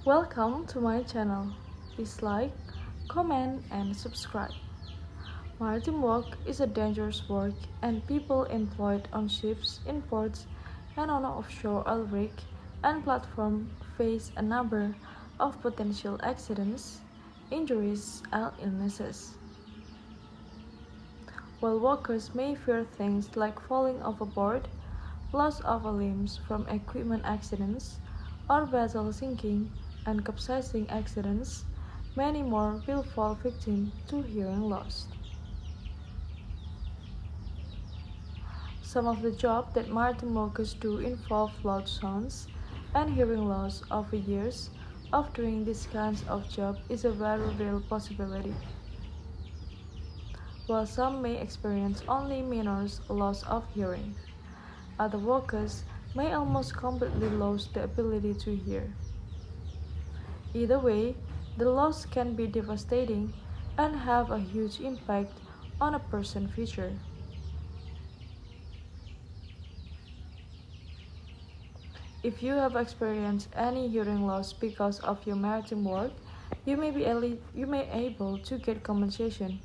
Welcome to my channel. Please like, comment, and subscribe. Maritime work is a dangerous work, and people employed on ships, in ports, and on offshore oil rig and platform face a number of potential accidents, injuries, and illnesses. While workers may fear things like falling overboard, loss of limbs from equipment accidents, or vessel sinking and capsizing accidents, many more will fall victim to hearing loss. Some of the jobs that maritime workers do involve loud sounds, and hearing loss over years of doing these kinds of job is a very real possibility. While some may experience only minor loss of hearing, other workers may almost completely lose the ability to hear. Either way, the loss can be devastating and have a huge impact on a person's future. If you have experienced any hearing loss because of your maritime work, you may be able to get compensation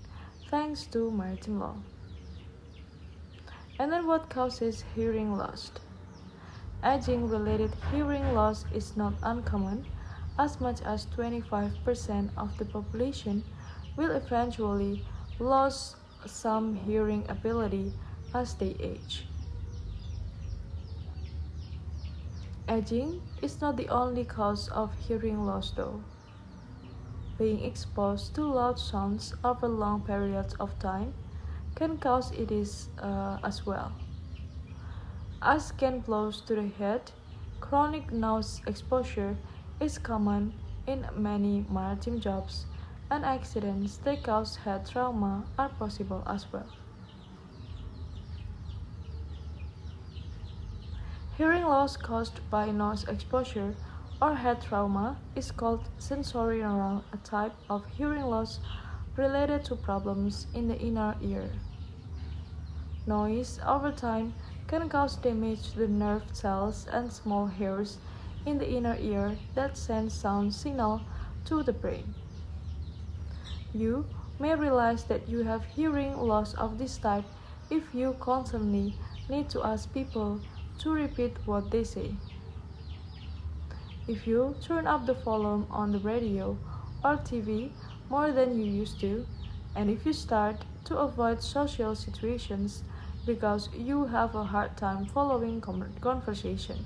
thanks to maritime law. And then what causes hearing loss? Aging-related hearing loss is not uncommon. As much as 25% of the population will eventually lose some hearing ability as they age. Aging is not the only cause of hearing loss though. Being exposed to loud sounds over long periods of time can cause it as well. As can blows to the head, chronic noise exposure is common in many maritime jobs, and accidents that cause head trauma are possible as well. Hearing loss caused by noise exposure or head trauma is called sensorineural, a type of hearing loss related to problems in the inner ear. Noise over time can cause damage to the nerve cells and small hairs in the inner ear that send sound signal to the brain. You may realize that you have hearing loss of this type if you constantly need to ask people to repeat what they say. If you turn up the volume on the radio or TV more than you used to, and if you start to avoid social situations because you have a hard time following conversation.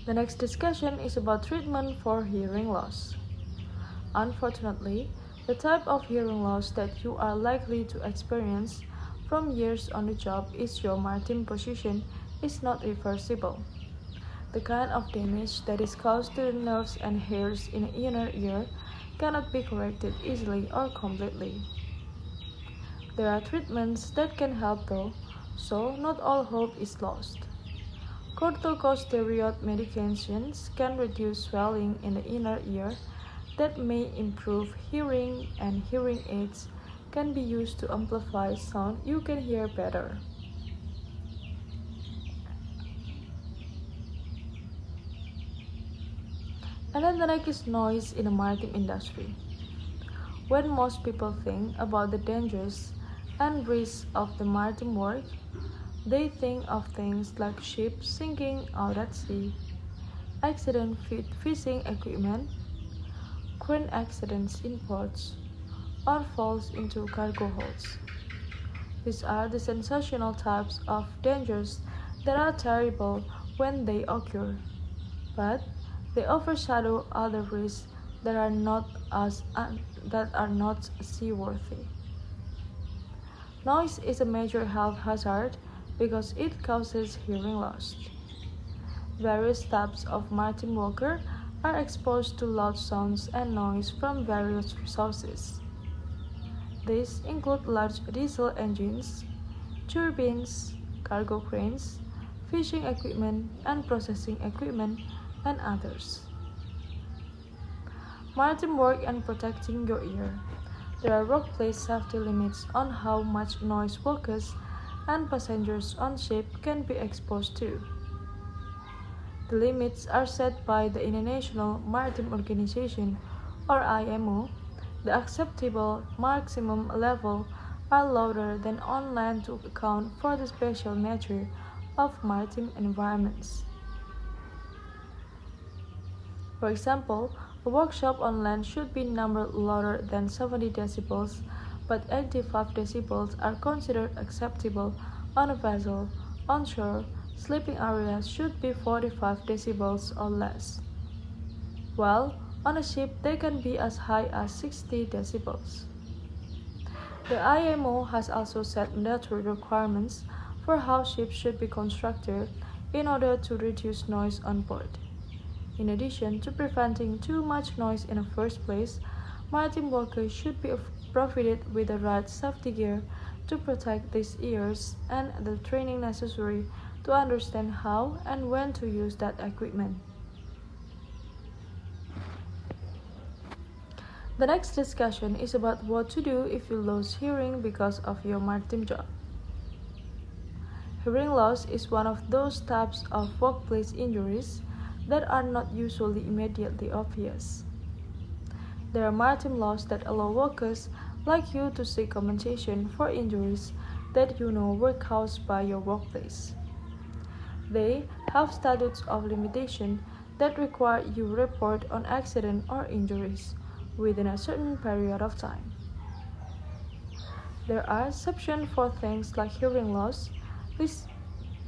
The next discussion is about treatment for hearing loss. Unfortunately, the type of hearing loss that you are likely to experience from years on the job is your maritime position is not reversible. The kind of damage that is caused to the nerves and hairs in the inner ear cannot be corrected easily or completely. There are treatments that can help though, so not all hope is lost. Corticosteroid medications can reduce swelling in the inner ear that may improve hearing, and hearing aids can be used to amplify sound you can hear better. And then the next is noise in the maritime industry. When most people think about the dangers and risks of the maritime work, they think of things like ships sinking out at sea, accident fishing equipment, crane accidents in ports, or falls into cargo holds. These are the sensational types of dangers that are terrible when they occur, but they overshadow other risks that are not seaworthy. Noise is a major health hazard because it causes hearing loss. Various types of maritime workers are exposed to loud sounds and noise from various sources. These include large diesel engines, turbines, cargo cranes, fishing equipment, and processing equipment, and others. Maritime work and protecting your ear. There are workplace safety limits on how much noise workers and passengers on ship can be exposed to. The limits are set by the International Maritime Organization or IMO. The acceptable maximum level are lower than on land to account for the special nature of maritime environments. For example, a workshop on land should be numbered lower than 70 decibels, but 85 decibels are considered acceptable on a vessel. Onshore, sleeping areas should be 45 decibels or less, while on a ship they can be as high as 60 decibels. The IMO has also set mandatory requirements for how ships should be constructed in order to reduce noise on board. In addition to preventing too much noise in the first place, maritime workers should be provided with the right safety gear to protect their ears and the training necessary to understand how and when to use that equipment. The next discussion is about what to do if you lose hearing because of your maritime job. Hearing loss is one of those types of workplace injuries that are not usually immediately obvious. There are maritime laws that allow workers like you to seek compensation for injuries that you know were caused by your workplace. They have statutes of limitation that require you report on accident or injuries within a certain period of time. There are exceptions for things like hearing loss. These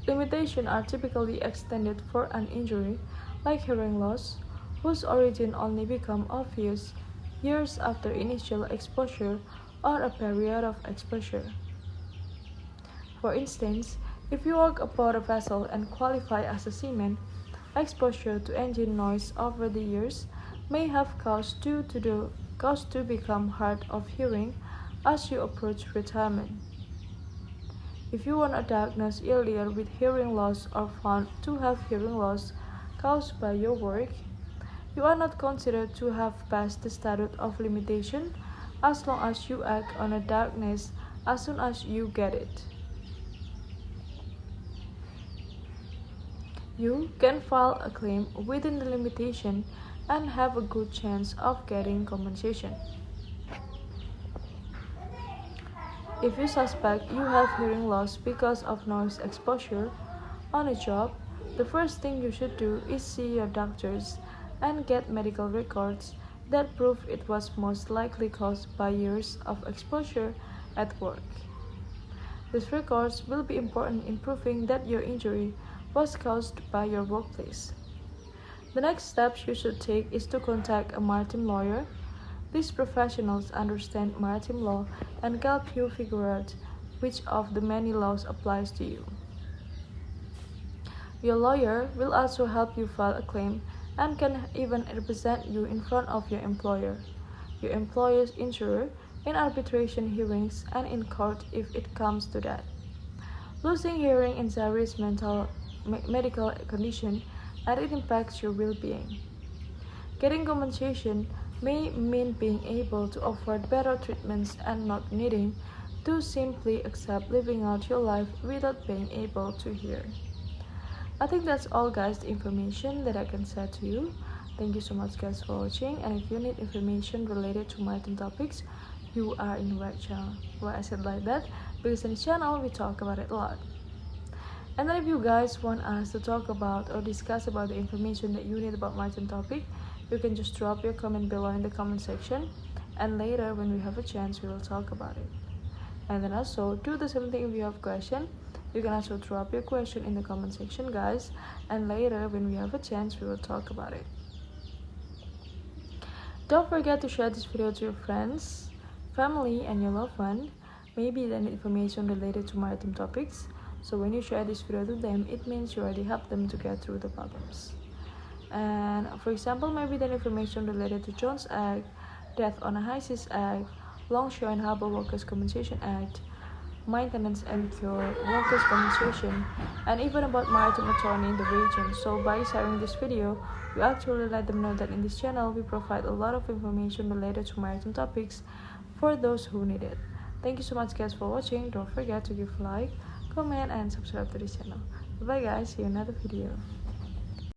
limitations are typically extended for an injury like hearing loss, whose origin only becomes obvious years after initial exposure or a period of exposure. For instance, if you work aboard a vessel and qualify as a seaman, exposure to engine noise over the years may have caused you to become hard of hearing as you approach retirement. If you were diagnosed earlier with hearing loss or found to have hearing loss caused by your work, you are not considered to have passed the statute of limitation as long as you act on a diagnosis as soon as you get it. You can file a claim within the limitation and have a good chance of getting compensation. If you suspect you have hearing loss because of noise exposure on a job, the first thing you should do is see your doctors and get medical records that prove it was most likely caused by years of exposure at work. These records will be important in proving that your injury was caused by your workplace. The next steps you should take is to contact a maritime lawyer. These professionals understand maritime law and help you figure out which of the many laws applies to you. Your lawyer will also help you file a claim and can even represent you in front of your employer, your employer's insurer, in arbitration hearings and in court if it comes to that. Losing hearing is a serious medical condition and it impacts your well-being. Getting compensation may mean being able to afford better treatments and not needing to simply accept living out your life without being able to hear. I think that's all, guys, the information that I can say to you. Thank you so much, guys, for watching, and if you need information related to maritime topics, you are in the right channel. Why I said like that? Because in this channel we talk about it a lot. And then if you guys want us to talk about or discuss about the information that you need about maritime topic, you can just drop your comment below in the comment section, and later when we have a chance we will talk about it. And then also do the same thing if you have question. You can also drop your question in the comment section, guys, and later when we have a chance we will talk about it. Don't forget to share this video to your friends, family, and your loved one. Maybe they need information related to maritime topics, so when you share this video to them, it means you already helped them to get through the problems. And for example, maybe the information related to Jones Act, Death on a High Seas Act, Longshore and Harbour Workers Compensation Act, Maintenance and Cure, Workers Compensation, and even about maritime attorney in the region. So by sharing this video, you actually let them know that in this channel we provide a lot of information related to maritime topics for those who need it. Thank you so much, guys, for watching. Don't forget to give a like, comment, and subscribe to this channel. Bye guys, see you in another video.